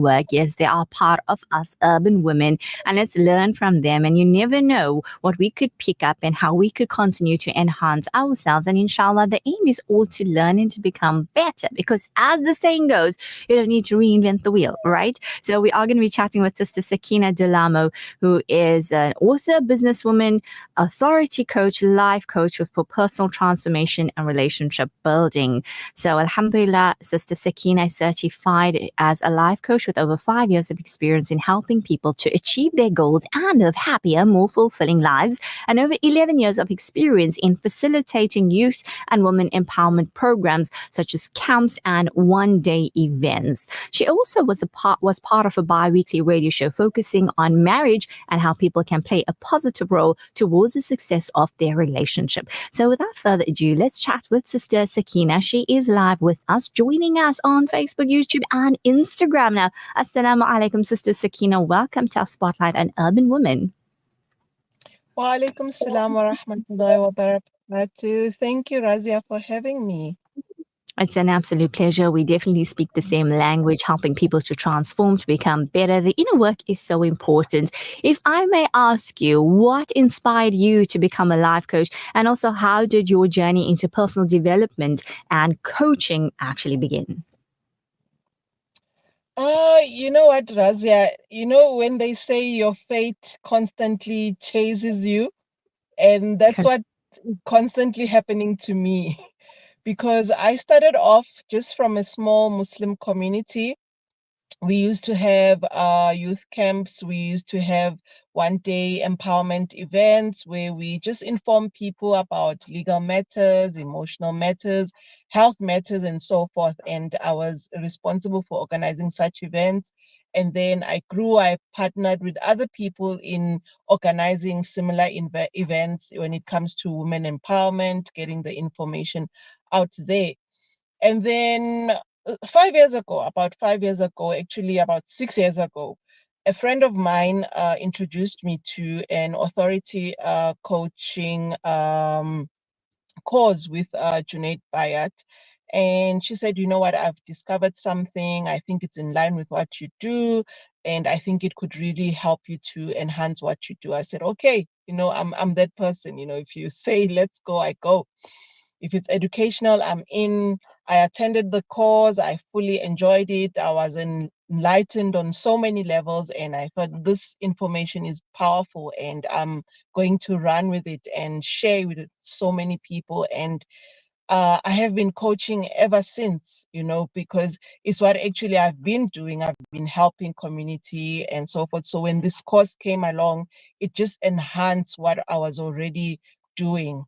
work. Yes, they are part of us urban women, and let's learn from them. And you never know what we could pick up and how we could continue to enhance ourselves. And inshallah, the aim is all to learn and to become better, because as the saying goes, you don't need to reinvent the wheel, right? So we are going to be chatting with Sister Sakina Dolamo, who is an author, businesswoman, authority coach, life coach for personal transformation and relationship building. So Alhamdulillah, Sister Sakina is certified as a life coach with over 5 years of experience in helping people to achieve their goals and live happier, more fulfilling lives, and over 11 years of experience in facilitating youth and women empowerment programs such as camps and one-day events. She also was part of a bi-weekly radio show focusing on marriage and how people can play a positive role towards the success of their relationship. So without further ado, let's chat with Sister Sakina. She is live with us, joining us on Facebook, YouTube, and Instagram now. Assalamu alaikum, Sister Sakina. Welcome to our Spotlight on Urban Women. Wa alaikum salam wa rahmatullahi wa barakatuh. Thank you, Razia, for having me. It's an absolute pleasure. We definitely speak the same language, helping people to transform, to become better. The inner work is so important. If I may ask you, what inspired you to become a life coach? And also, how did your journey into personal development and coaching actually begin? You know what, Razia? You know, when they say your fate constantly chases you, and that's what constantly happening to me. Because I started off just from a small Muslim community. We used to have youth camps. We used to have one-day empowerment events where we just inform people about legal matters, emotional matters, health matters, and so forth. And I was responsible for organizing such events. And then I grew, I partnered with other people in organizing similar events when it comes to women empowerment, getting the information out there. And then 5 years ago, about 5 years ago, actually about 6 years ago, a friend of mine introduced me to an authority coaching course with Junaid Bayat. And she said, you know what, I've discovered something. I think it's in line with what you do. And I think it could really help you to enhance what you do. I said, okay, you know, I'm that person. You know, if you say, let's go, I go. If it's educational, I'm in. I attended the course. I fully enjoyed it. I was enlightened on so many levels, and I thought this information is powerful, and I'm going to run with it and share with so many people. And I have been coaching ever since, you know, because it's what actually I've been doing. I've been helping community and so forth. So when this course came along, it just enhanced what I was already doing.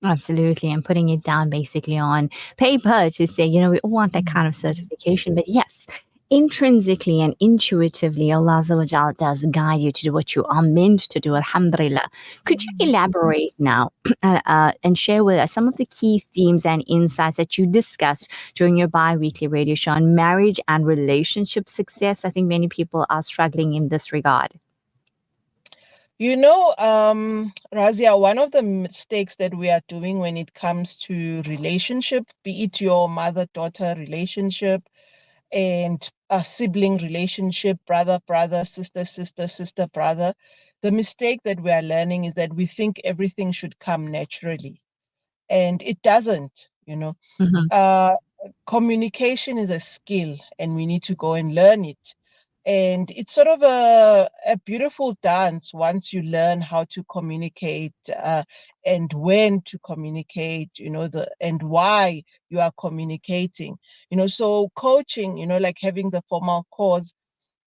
Absolutely. And putting it down basically on paper to say, we all want that kind of certification. But yes, intrinsically and intuitively, Allah Azza wa Jalla does guide you to do what you are meant to do. Alhamdulillah. Could you elaborate now and share with us some of the key themes and insights that you discussed during your bi-weekly radio show on marriage and relationship success? I think many people are struggling in this regard. You know, Razia, one of the mistakes that we are doing when it comes to relationship, be it your mother-daughter relationship and a sibling relationship, brother-brother, sister-sister, sister-brother, the mistake that we are learning is that we think everything should come naturally, and it doesn't, you know. Mm-hmm. Communication is a skill, and we need to go and learn it. And it's sort of a beautiful dance once you learn how to communicate and when to communicate, you know, and why you are communicating. You know, so coaching, you know, like having the formal course,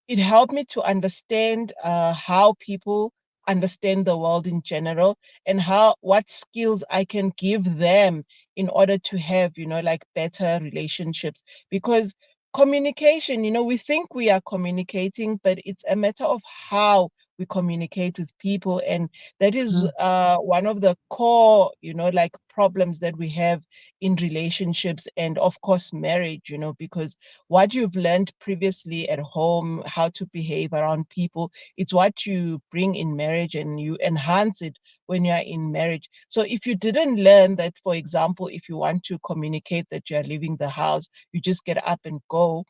it helped me to understand how people understand the world in general, and what skills I can give them in order to have, you know, like better relationships. Because communication, you know, we think we are communicating, but it's a matter of how we communicate with people. And that is one of the core, you know, like problems that we have in relationships, and of course marriage, you know, because what you've learned previously at home, how to behave around people, it's what you bring in marriage, and you enhance it when you're in marriage. So if you didn't learn that, for example, if you want to communicate that you're leaving the house, you just get up and go,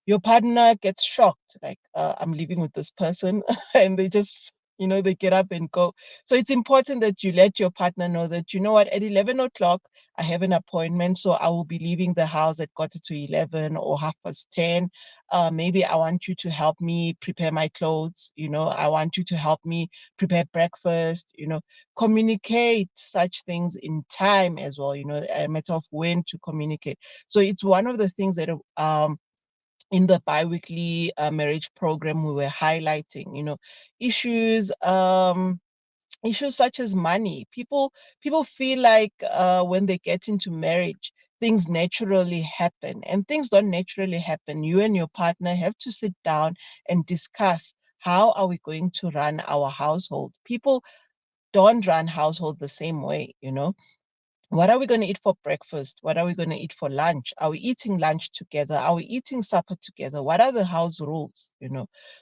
your partner gets shocked, like, I'm living with this person, and they just, they get up and go. So it's important that you let your partner know that, you know what, at 11 o'clock, I have an appointment, so I will be leaving the house at quarter to 11 or 10:30. Maybe I want you to help me prepare my clothes, I want you to help me prepare breakfast, communicate such things in time as well, a matter of when to communicate. So it's one of the things that in the biweekly marriage program we were highlighting, issues issues such as money. People feel like when they get into marriage, things naturally happen, and things don't naturally happen. You and your partner have to sit down and discuss, how are we going to run our household. People don't run household the same way, what are we going to eat for breakfast? What are we going to eat for lunch? Are we eating lunch together? Are we eating supper together? What are the house rules?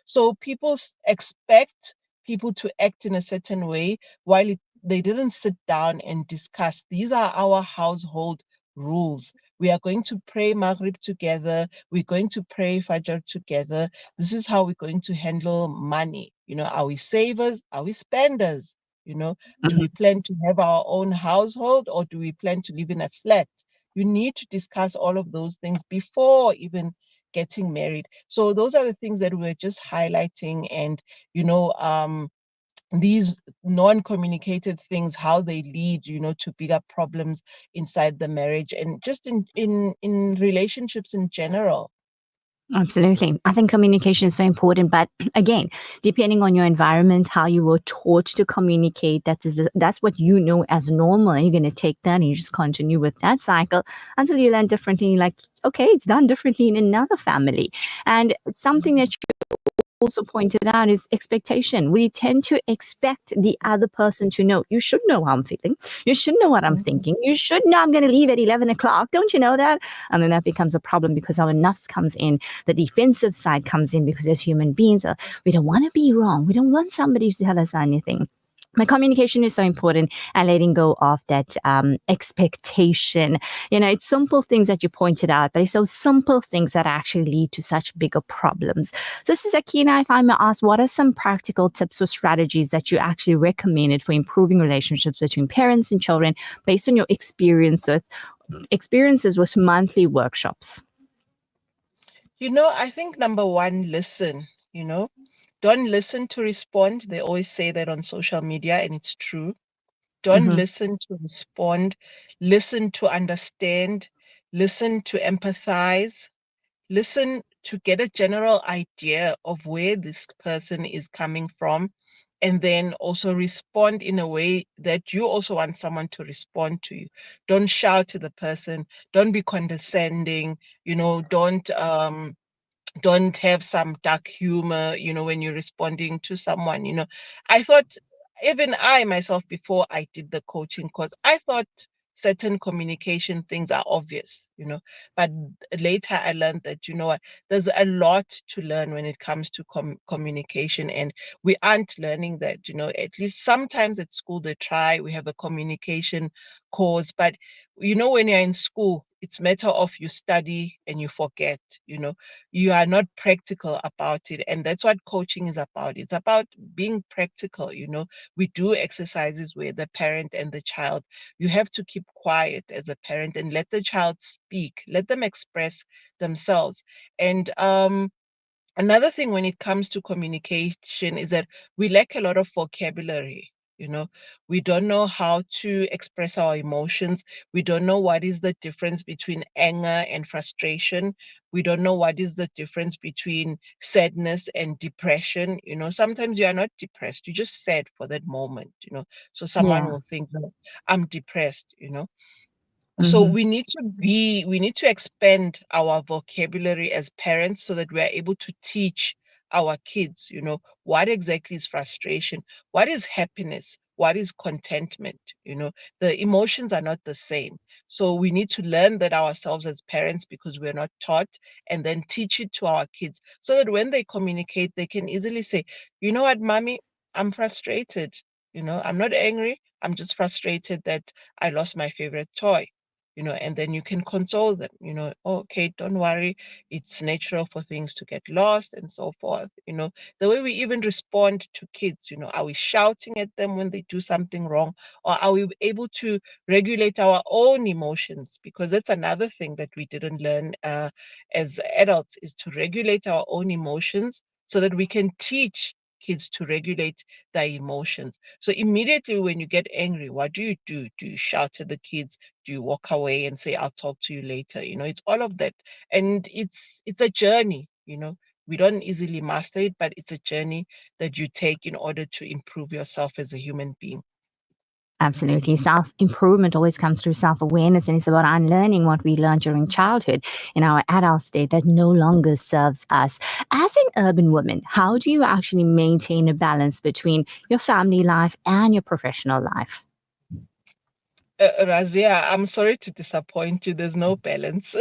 So people expect people to act in a certain way, while they didn't sit down and discuss. These are our household rules. We are going to pray Maghrib together. We're going to pray Fajr together. This is how we're going to handle money. Are we savers? Are we spenders? Do we plan to have our own household, or do we plan to live in a flat? You need to discuss all of those things before even getting married. So those are the things that we're just highlighting, and these non-communicated things, how they lead, to bigger problems inside the marriage, and just in relationships in general. Absolutely. I think communication is so important. But again, depending on your environment, how you were taught to communicate, that's what you know as normal. And you're going to take that and you just continue with that cycle until you learn differently. Like, okay, it's done differently in another family. And something that also pointed out is expectation. We tend to expect the other person to know. You should know how I'm feeling. You should know what I'm thinking. You should know I'm going to leave at 11 o'clock. Don't you know that? And then that becomes a problem because our nafs comes in. The defensive side comes in because as human beings, we don't want to be wrong. We don't want somebody to tell us anything. My communication is so important, and letting go of that expectation. It's simple things that you pointed out, but it's those simple things that actually lead to such bigger problems. So, Sakina, if I may ask, what are some practical tips or strategies that you actually recommended for improving relationships between parents and children based on your experiences with monthly workshops? I think number one, listen, don't listen to respond. They always say that on social media, and it's true. Don't Mm-hmm. listen to respond. Listen to understand. Listen to empathize. Listen to get a general idea of where this person is coming from. And then also respond in a way that you also want someone to respond to you. Don't shout to the person. Don't be condescending. Don't have some dark humor, when you're responding to someone. I thought, even I myself, before I did the coaching course, I thought certain communication things are obvious, but later I learned that, what, there's a lot to learn when it comes to communication, and we aren't learning that. At least sometimes at school they try, we have a communication course, but when you're in school, it's matter of you study and you forget. You are not practical about it, and that's what coaching is about. It's about being practical. We do exercises where the parent and the child, you have to keep quiet as a parent and let the child speak, let them express themselves. And another thing when it comes to communication is that we lack a lot of vocabulary. We don't know how to express our emotions. We don't know what is the difference between anger and frustration. We don't know what is the difference between sadness and depression. Sometimes you are not depressed, you're just sad for that moment. So someone Yeah. will think, "No, I'm depressed." So Mm-hmm. we need to expand our vocabulary as parents so that we are able to teach our kids, what exactly is frustration, what is happiness, what is contentment. The emotions are not the same. So we need to learn that ourselves as parents, because we're not taught, and then teach it to our kids so that when they communicate, they can easily say, "You know what, mommy, I'm frustrated. I'm not angry. I'm just frustrated that I lost my favorite toy." and then you can console them, "Oh, okay, don't worry, it's natural for things to get lost," and so forth. The way we even respond to kids, are we shouting at them when they do something wrong, or are we able to regulate our own emotions? Because that's another thing that we didn't learn as adults, is to regulate our own emotions so that we can teach kids to regulate their emotions. So immediately when you get angry, what do you do? Do you shout at the kids? Do you walk away and say, "I'll talk to you later"? It's all of that. And it's a journey. We don't easily master it, but it's a journey that you take in order to improve yourself as a human being. Absolutely. Self improvement always comes through self awareness, and it's about unlearning what we learned during childhood in our adult state that no longer serves us. As an urban woman, how do you actually maintain a balance between your family life and your professional life? Razia, I'm sorry to disappoint you. There's no balance.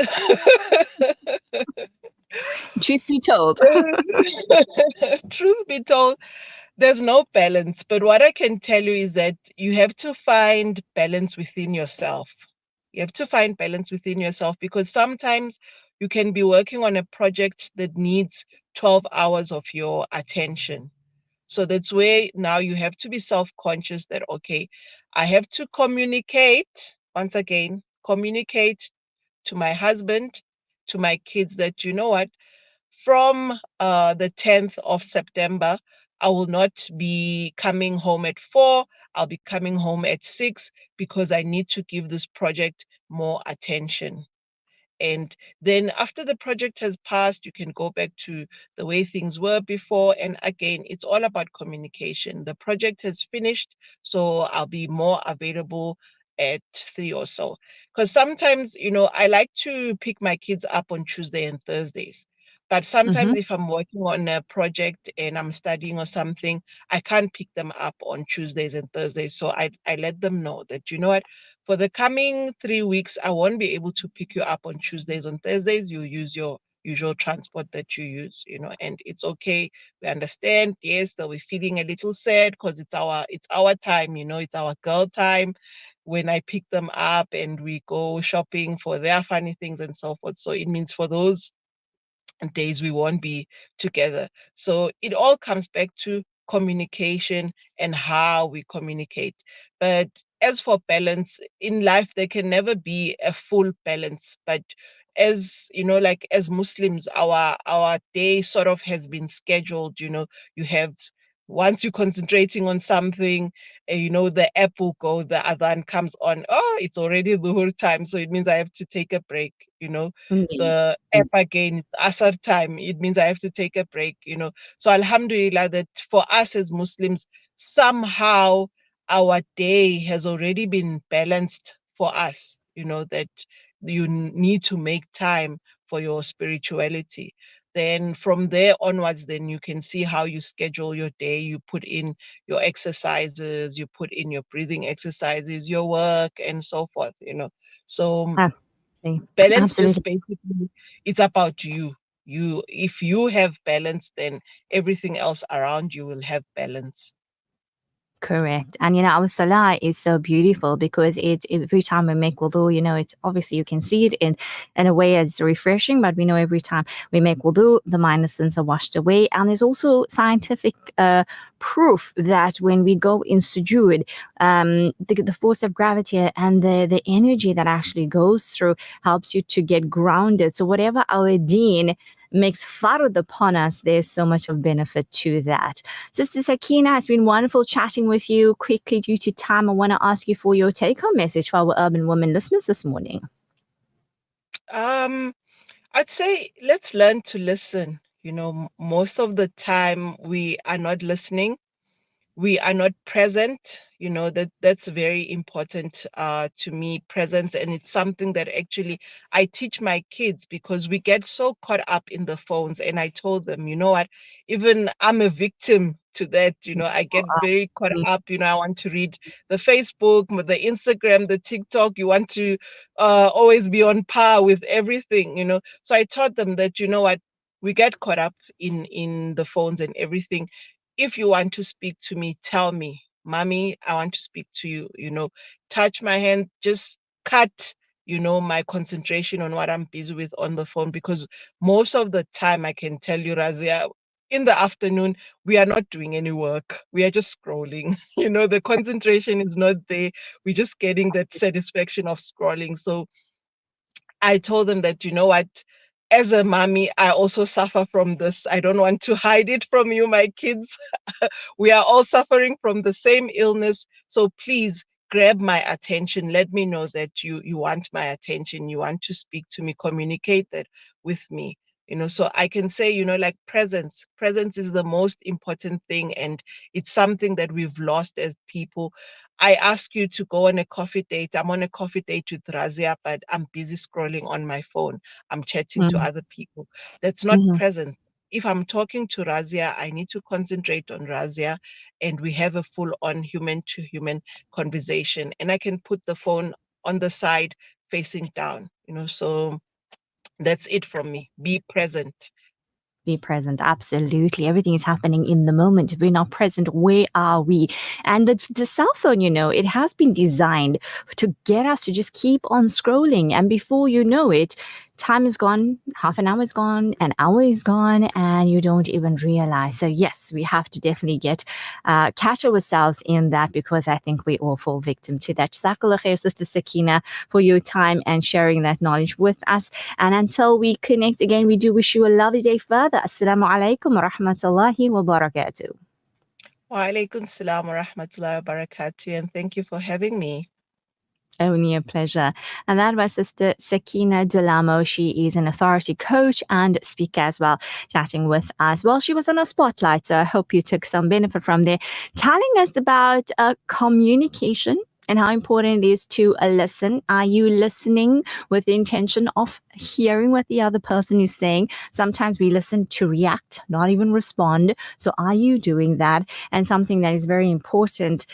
Truth be told. Truth be told, there's no balance. But what I can tell you is that you have to find balance within yourself. You have to find balance within yourself, because sometimes you can be working on a project that needs 12 hours of your attention. So that's where now you have to be self-conscious that, okay, I have to communicate, once again, communicate to my husband, to my kids, that, what, from the 10th of September, I will not be coming home at 4. I'll be coming home at 6, because I need to give this project more attention. And then after the project has passed, you can go back to the way things were before. And again, it's all about communication. The project has finished, so I'll be more available at 3 or so. Because sometimes, I like to pick my kids up on Tuesday and Thursdays. But sometimes Hmm. if I'm working on a project and I'm studying or something, I can't pick them up on Tuesdays and Thursdays. So I let them know that, what, for the coming 3 weeks, I won't be able to pick you up on Tuesdays. On Thursdays, you use your usual transport that you use, and it's okay. We understand. Yes, they'll be feeling a little sad because it's our time, it's our girl time when I pick them up and we go shopping for their funny things and so forth. So it means for those days we won't be together. So it all comes back to communication and how we communicate. But as for balance in life, there can never be a full balance. But as like as Muslims, our day sort of has been scheduled. You have, once you're concentrating on something, the app will go, the adhan comes on. Oh, it's already dhuhr time, so it means I have to take a break. Indeed. The app again, it's Asr time. It means I have to take a break. So Alhamdulillah that for us as Muslims, somehow our day has already been balanced for us, that you need to make time for your spirituality. Then from there onwards, then you can see how you schedule your day. You put in your exercises, you put in your breathing exercises, your work, and so forth. So Absolutely. balance just Absolutely. basically, it's about you. If you have balance, then everything else around you will have balance. Correct. And our salah is so beautiful because every time we make wudu, it's obviously you can see it in a way it's refreshing, but we know every time we make wudu, the minor sins are washed away. And there's also scientific proof that when we go in sujood, the force of gravity and the energy that actually goes through helps you to get grounded. So whatever our deen makes fard upon us, there's so much of benefit to that. Sister Sakina, it's been wonderful chatting with you. Quickly, due to time, I want to ask you for your take home message for our urban women listeners this morning. um I'd say let's learn to listen. Most of the time we are not listening, we are not present. That's very important to me, presence. And it's something that actually I teach my kids, because we get so caught up in the phones. And I told them, you know what, even I'm a victim to that. I get very caught up. I want to read the Facebook, the Instagram, the TikTok. You want to always be on par with everything. So I taught them that, you know what, we get caught up in the phones and everything. If you want to speak to me, tell me, "Mommy, I want to speak to you." Touch my hand, just cut my concentration on what I'm busy with on the phone, because most of the time I can tell you, Razia, in the afternoon, we are not doing any work. We are just scrolling. The concentration is not there. We're just getting that satisfaction of scrolling. So I told them that, what, as a mommy, I also suffer from this. I don't want to hide it from you, my kids. We are all suffering from the same illness. So please grab my attention. Let me know that you want my attention. You want to speak to me, communicate that with me. So I can say, like presence. Presence is the most important thing. And it's something that we've lost as people. I ask you to go on a coffee date. I'm on a coffee date with Razia, but I'm busy scrolling on my phone. I'm chatting to Mm-hmm. other people. That's not presence. If I'm talking to Razia, I need to concentrate on Razia, and we have a full-on human-to-human conversation. And I can put the phone on the side facing down, so that's it from me. Be present. Be present. Absolutely. Everything is happening in the moment. If we're not present, where are we? And the cell phone, it has been designed to get us to just keep on scrolling. And before you know it, time is gone, half an hour is gone, an hour is gone, and you don't even realize. So yes, we have to definitely catch ourselves in that, because I think we all fall victim to that. Jazakallah khair, Sister Sakina, for your time and sharing that knowledge with us. And until we connect again, we do wish you a lovely day further. Assalamu alaikum wa rahmatullahi wa barakatuh. Wa alaikum salam wa rahmatullahi wa barakatuh, and thank you for having me. Only a pleasure. And that was Sister Sakina Dolamo. She is an authority coach and speaker as well, chatting with us. Well, she was on a spotlight, so I hope you took some benefit from there, telling us about communication and how important it is to listen. Are you listening with the intention of hearing what the other person is saying? Sometimes we listen to react, not even respond. So are you doing that? And something that is very important,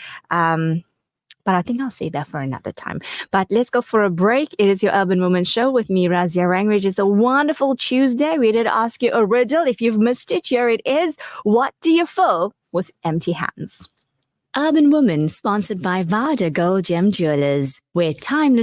but I think I'll say that for another time. But let's go for a break. It is your Urban Woman Show with me, Razia Rangrage. It's a wonderful Tuesday. We did ask you a riddle. If you've missed it, here it is. What do you fill with empty hands? Urban Woman, sponsored by Vada Gold Gem Jewelers, where timeless